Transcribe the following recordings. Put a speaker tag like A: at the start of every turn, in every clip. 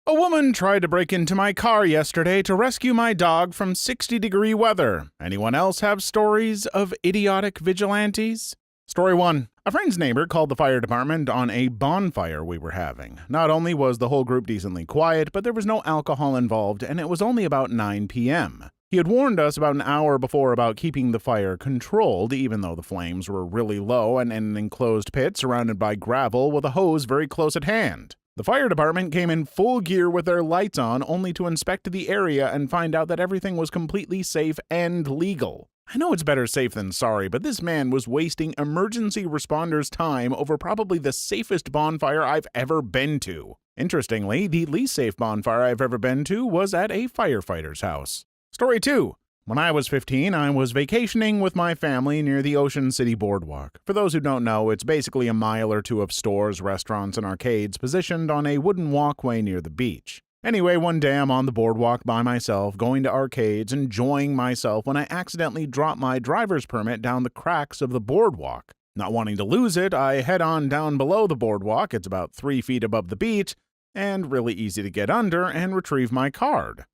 A: A woman tried to break into my car yesterday to rescue my dog from 60-degree weather. Anyone else have stories of idiotic vigilantes? Story 1. A friend's neighbor called the fire department on a bonfire we were having. Not only was the whole group decently quiet, but there was no alcohol involved, and it was only about 9 p.m. He had warned us about an hour before about keeping the fire controlled, even though the flames were really low and in an enclosed pit surrounded by gravel with a hose very close at hand. The fire department came in full gear with their lights on, only to inspect the area and find out that everything was completely safe and legal. I know it's better safe than sorry, but this man was wasting emergency responders' time over probably the safest bonfire I've ever been to. Interestingly, the least safe bonfire I've ever been to was at a firefighter's house. Story 2. When I was 15, I was vacationing with my family near the Ocean City Boardwalk. For those who don't know, it's basically a mile or two of stores, restaurants, and arcades positioned on a wooden walkway near the beach. Anyway, one day I'm on the boardwalk by myself, going to arcades, enjoying myself when I accidentally drop my driver's permit down the cracks of the boardwalk. Not wanting to lose it, I head on down below the boardwalk, it's about 3 feet above the beach, and really easy to get under, and retrieve my card.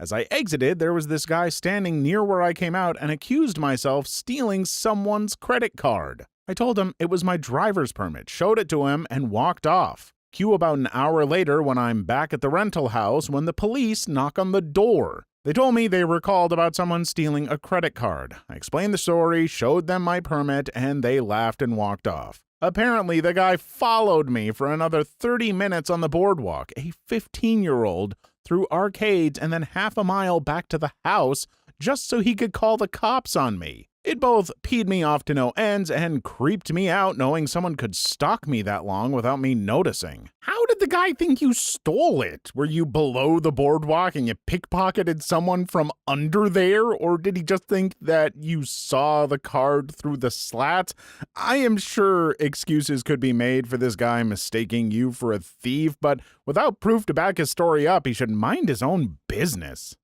A: As I exited, there was this guy standing near where I came out and accused myself stealing someone's credit card. I told him it was my driver's permit, showed it to him, and walked off. Cue about an hour later when I'm back at the rental house when the police knock on the door. They told me they were called about someone stealing a credit card. I explained the story, showed them my permit, and they laughed and walked off. Apparently, the guy followed me for another 30 minutes on the boardwalk, a 15-year-old, through arcades and then half a mile back to the house just so he could call the cops on me. It both peed me off to no ends and creeped me out knowing someone could stalk me that long without me noticing. How did the guy think you stole it? Were you below the boardwalk and you pickpocketed someone from under there? Or did he just think that you saw the card through the slats? I am sure excuses could be made for this guy mistaking you for a thief, but without proof to back his story up, he should mind his own business.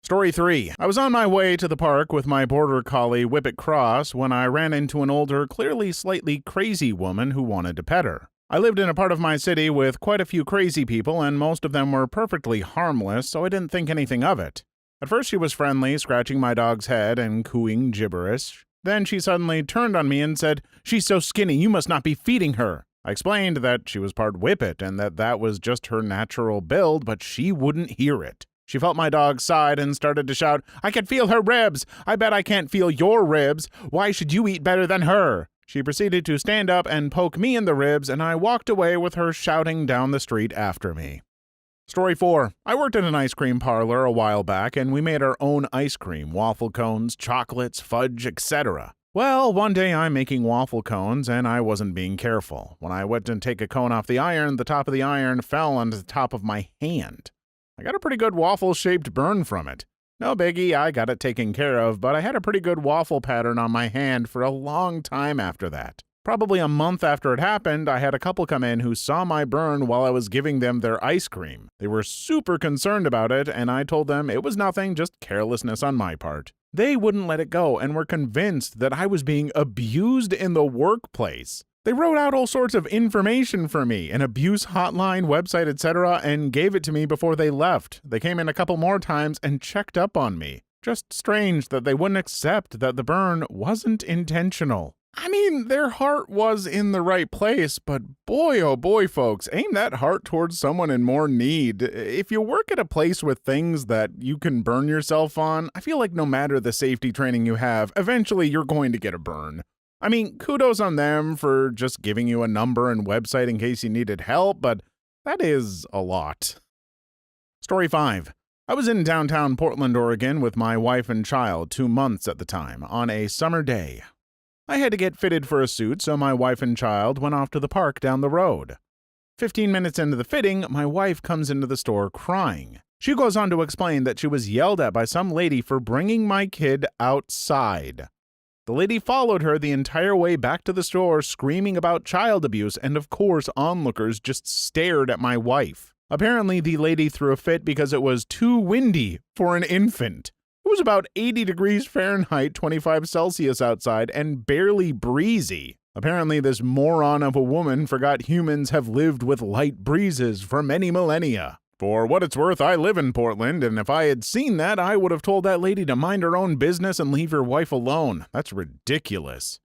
A: Story 3. I was on my way to the park with my border collie Whippet Cross when I ran into an older, clearly slightly crazy woman who wanted to pet her. I lived in a part of my city with quite a few crazy people, and most of them were perfectly harmless, so I didn't think anything of it. At first she was friendly, scratching my dog's head and cooing gibberish. Then she suddenly turned on me and said, "She's so skinny, you must not be feeding her." I explained that she was part Whippet and that was just her natural build, but she wouldn't hear it. She felt my dog's side and started to shout, "I can feel her ribs! I bet I can't feel your ribs! Why should you eat better than her?" She proceeded to stand up and poke me in the ribs, and I walked away with her shouting down the street after me. Story 4. I worked at an ice cream parlor a while back, and we made our own ice cream, waffle cones, chocolates, fudge, etc. Well, one day I'm making waffle cones, and I wasn't being careful. When I went to take a cone off the iron, the top of the iron fell onto the top of my hand. I got a pretty good waffle-shaped burn from it. No biggie, I got it taken care of, but I had a pretty good waffle pattern on my hand for a long time after that. Probably a month after it happened, I had a couple come in who saw my burn while I was giving them their ice cream. They were super concerned about it, and I told them it was nothing, just carelessness on my part. They wouldn't let it go and were convinced that I was being abused in the workplace. They wrote out all sorts of information for me, an abuse hotline, website, etc., and gave it to me before they left. They came in a couple more times and checked up on me. Just strange that they wouldn't accept that the burn wasn't intentional. I mean, their heart was in the right place, but boy, oh boy, folks, aim that heart towards someone in more need. If you work at a place with things that you can burn yourself on, I feel like no matter the safety training you have, eventually you're going to get a burn. I mean, kudos on them for just giving you a number and website in case you needed help, but that is a lot. Story 5. I was in downtown Portland, Oregon with my wife and child, 2 months at the time, on a summer day. I had to get fitted for a suit, so my wife and child went off to the park down the road. 15 minutes into the fitting, my wife comes into the store crying. She goes on to explain that she was yelled at by some lady for bringing my kid outside. The lady followed her the entire way back to the store, screaming about child abuse, and of course, onlookers just stared at my wife. Apparently, the lady threw a fit because it was too windy for an infant. It was about 80 degrees Fahrenheit, 25 Celsius outside, and barely breezy. Apparently, this moron of a woman forgot humans have lived with light breezes for many millennia. For what it's worth, I live in Portland, and if I had seen that, I would have told that lady to mind her own business and leave your wife alone. That's ridiculous.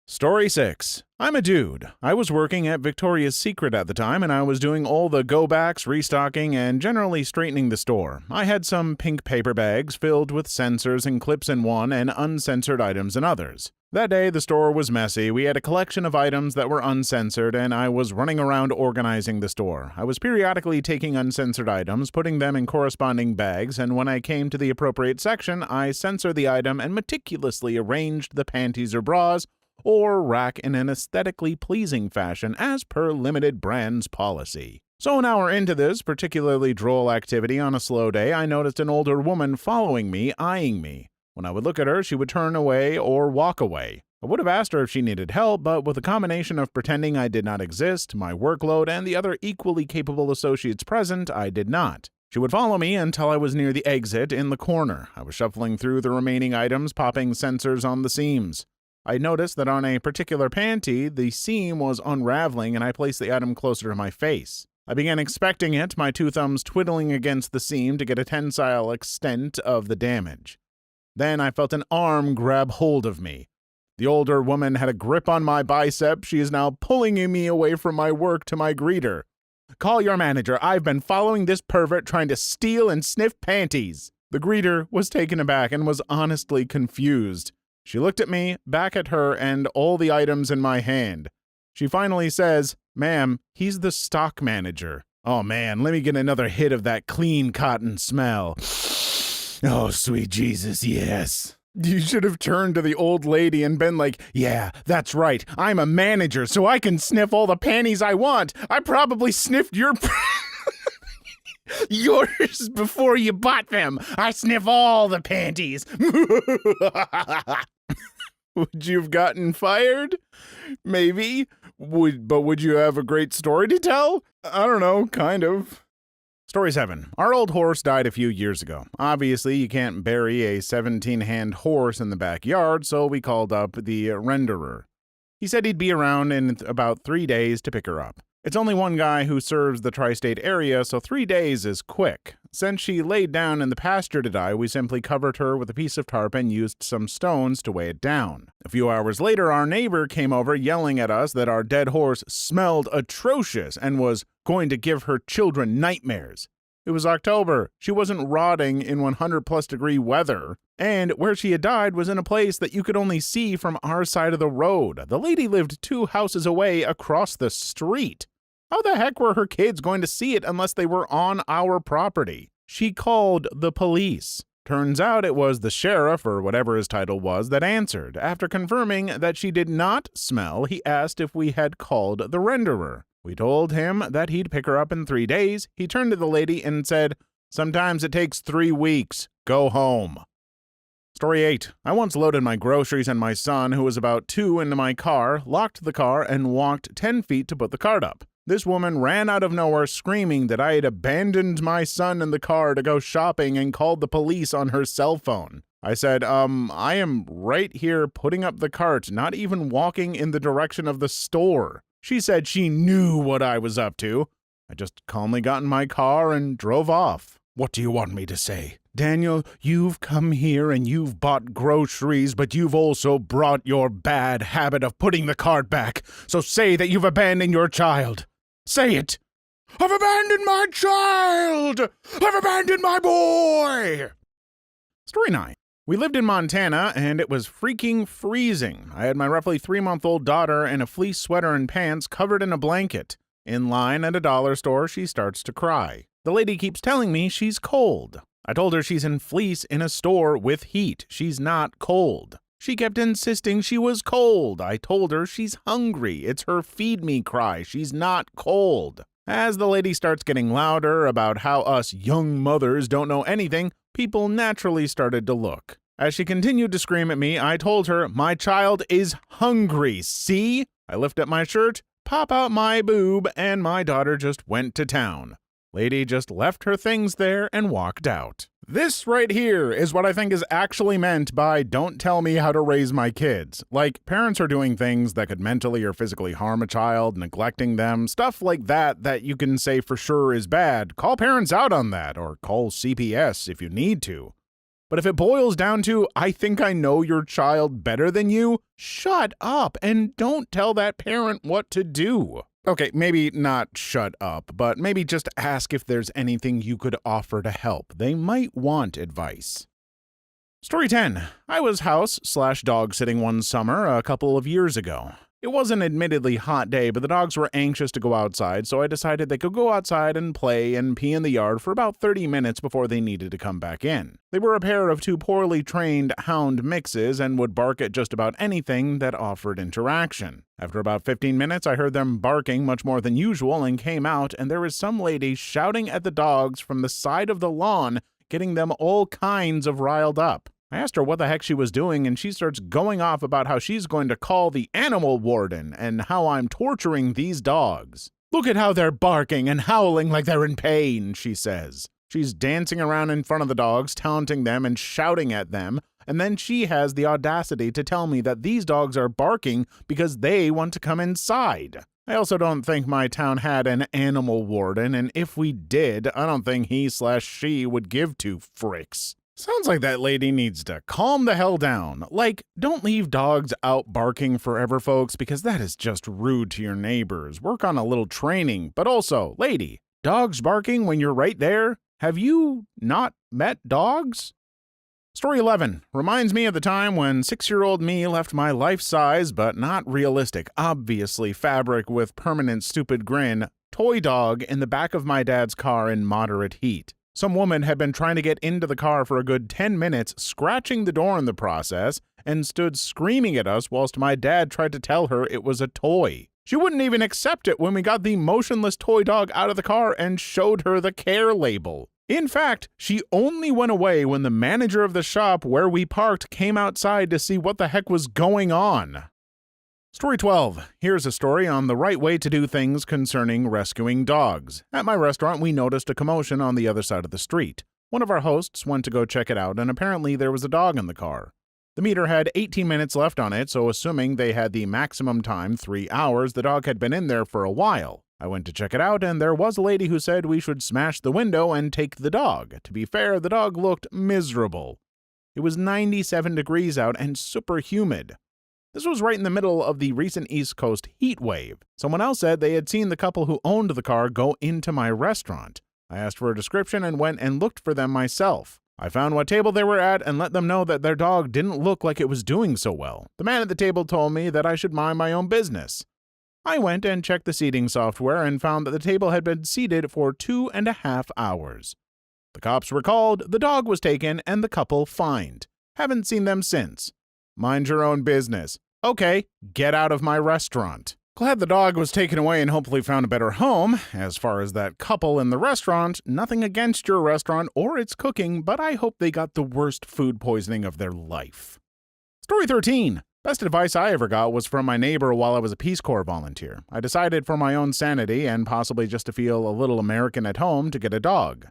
A: Story 6. I'm a dude. I was working at Victoria's Secret at the time, and I was doing all the go-backs, restocking, and generally straightening the store. I had some pink paper bags filled with sensors and clips in one and uncensored items in others. That day, the store was messy. We had a collection of items that were uncensored, and I was running around organizing the store. I was periodically taking uncensored items, putting them in corresponding bags, and when I came to the appropriate section, I censored the item and meticulously arranged the panties or bras or rack in an aesthetically pleasing fashion as per limited brand's policy. So an hour into this particularly droll activity on a slow day, I noticed an older woman following me, eyeing me. When I would look at her, she would turn away or walk away. I would have asked her if she needed help, but with a combination of pretending I did not exist, my workload, and the other equally capable associates present, I did not. She would follow me until I was near the exit in the corner. I was shuffling through the remaining items, popping sensors on the seams. I noticed that on a particular panty, the seam was unraveling, and I placed the item closer to my face. I began inspecting it, my two thumbs twiddling against the seam to get a tensile extent of the damage. Then I felt an arm grab hold of me. The older woman had a grip on my bicep. She is now pulling me away from my work to my greeter. "Call your manager. I've been following this pervert trying to steal and sniff panties." The greeter was taken aback and was honestly confused. She looked at me, back at her, and all the items in my hand. She finally says, "Ma'am, he's the stock manager." Oh man, let me get another hit of that clean cotton smell. Oh, sweet Jesus, yes. You should have turned to the old lady and been like, "Yeah, that's right. I'm a manager, so I can sniff all the panties I want. I probably sniffed yours before you bought them. I sniff all the panties." Would you have gotten fired? Maybe. But would you have a great story to tell? I don't know, kind of. Story 7. Our old horse died a few years ago. Obviously, you can't bury a 17-hand horse in the backyard, so we called up the renderer. He said he'd be around in about 3 days to pick her up. It's only one guy who serves the tri-state area, so 3 days is quick. Since she laid down in the pasture to die, we simply covered her with a piece of tarp and used some stones to weigh it down. A few hours later, our neighbor came over yelling at us that our dead horse smelled atrocious and was going to give her children nightmares. It was October. She wasn't rotting in 100+ degree weather. And where she had died was in a place that you could only see from our side of the road. The lady lived 2 houses away across the street. How the heck were her kids going to see it unless they were on our property? She called the police. Turns out it was the sheriff, or whatever his title was, that answered. After confirming that she did not smell, he asked if we had called the renderer. We told him that he'd pick her up in 3 days. He turned to the lady and said, "Sometimes it takes 3 weeks. Go home." Story 8. I once loaded my groceries and my son, who was about 2, into my car, locked the car, and walked 10 feet to put the cart up. This woman ran out of nowhere screaming that I had abandoned my son in the car to go shopping and called the police on her cell phone. I said, I am right here putting up the cart, not even walking in the direction of the store. She said she knew what I was up to. I just calmly got in my car and drove off. What do you want me to say? Daniel, you've come here and you've bought groceries, but you've also brought your bad habit of putting the cart back. So say that you've abandoned your child. Say it. I've abandoned my child. I've abandoned my boy. Story 9. We lived in Montana, and it was freaking freezing. I had my roughly 3-month-old daughter in a fleece sweater and pants covered in a blanket. In line at a dollar store, she starts to cry. The lady keeps telling me she's cold. I told her she's in fleece in a store with heat. She's not cold. She kept insisting she was cold. I told her she's hungry. It's her feed me cry. She's not cold. As the lady starts getting louder about how us young mothers don't know anything, people naturally started to look. As she continued to scream at me, I told her, "My child is hungry, see?" I lift up my shirt, pop out my boob, and my daughter just went to town. Lady just left her things there and walked out. This right here is what I think is actually meant by don't tell me how to raise my kids. Like, parents are doing things that could mentally or physically harm a child, neglecting them, stuff like that you can say for sure is bad. Call parents out on that, or call CPS if you need to. But if it boils down to, I think I know your child better than you, shut up and don't tell that parent what to do. Okay, maybe not shut up, but maybe just ask if there's anything you could offer to help. They might want advice. Story 10. I was house/dog sitting one summer a couple of years ago. It was an admittedly hot day, but the dogs were anxious to go outside, so I decided they could go outside and play and pee in the yard for about 30 minutes before they needed to come back in. They were a pair of two poorly trained hound mixes and would bark at just about anything that offered interaction. After about 15 minutes, I heard them barking much more than usual and came out, and there was some lady shouting at the dogs from the side of the lawn, getting them all kinds of riled up. I asked her what the heck she was doing, and she starts going off about how she's going to call the animal warden and how I'm torturing these dogs. Look at how they're barking and howling like they're in pain, she says. She's dancing around in front of the dogs, taunting them and shouting at them, and then she has the audacity to tell me that these dogs are barking because they want to come inside. I also don't think my town had an animal warden, and if we did, I don't think he/she would give two fricks. Sounds like that lady needs to calm the hell down. Like, don't leave dogs out barking forever, folks, because that is just rude to your neighbors. Work on a little training. But also, lady, dogs barking when you're right there? Have you not met dogs? Story 11 reminds me of the time when 6-year-old me left my life-size, but not realistic, obviously fabric with permanent stupid grin, toy dog in the back of my dad's car in moderate heat. Some woman had been trying to get into the car for a good 10 minutes, scratching the door in the process, and stood screaming at us whilst my dad tried to tell her it was a toy. She wouldn't even accept it when we got the motionless toy dog out of the car and showed her the care label. In fact, she only went away when the manager of the shop where we parked came outside to see what the heck was going on. Story 12. Here's a story on the right way to do things concerning rescuing dogs. At my restaurant, we noticed a commotion on the other side of the street. One of our hosts went to go check it out, and apparently there was a dog in the car. The meter had 18 minutes left on it, so assuming they had the maximum time, 3 hours, the dog had been in there for a while. I went to check it out, and there was a lady who said we should smash the window and take the dog. To be fair, the dog looked miserable. It was 97 degrees out and super humid. This was right in the middle of the recent East Coast heat wave. Someone else said they had seen the couple who owned the car go into my restaurant. I asked for a description and went and looked for them myself. I found what table they were at and let them know that their dog didn't look like it was doing so well. The man at the table told me that I should mind my own business. I went and checked the seating software and found that the table had been seated for 2.5 hours. The cops were called, the dog was taken, and the couple fined. Haven't seen them since. Mind your own business. Okay, get out of my restaurant. Glad the dog was taken away and hopefully found a better home. As far as that couple in the restaurant, nothing against your restaurant or its cooking, but I hope they got the worst food poisoning of their life. Story 13. Best advice I ever got was from my neighbor while I was a Peace Corps volunteer. I decided for my own sanity and possibly just to feel a little American at home to get a dog.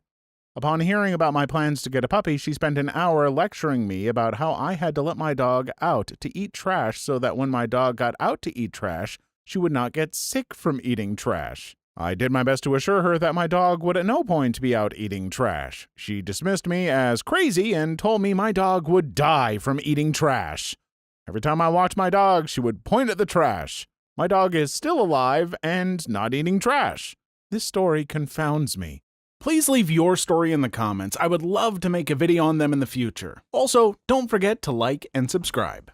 A: Upon hearing about my plans to get a puppy, she spent an hour lecturing me about how I had to let my dog out to eat trash so that when my dog got out to eat trash, she would not get sick from eating trash. I did my best to assure her that my dog would at no point be out eating trash. She dismissed me as crazy and told me my dog would die from eating trash. Every time I watched my dog, she would point at the trash. My dog is still alive and not eating trash. This story confounds me. Please leave your story in the comments. I would love to make a video on them in the future. Also, don't forget to like and subscribe.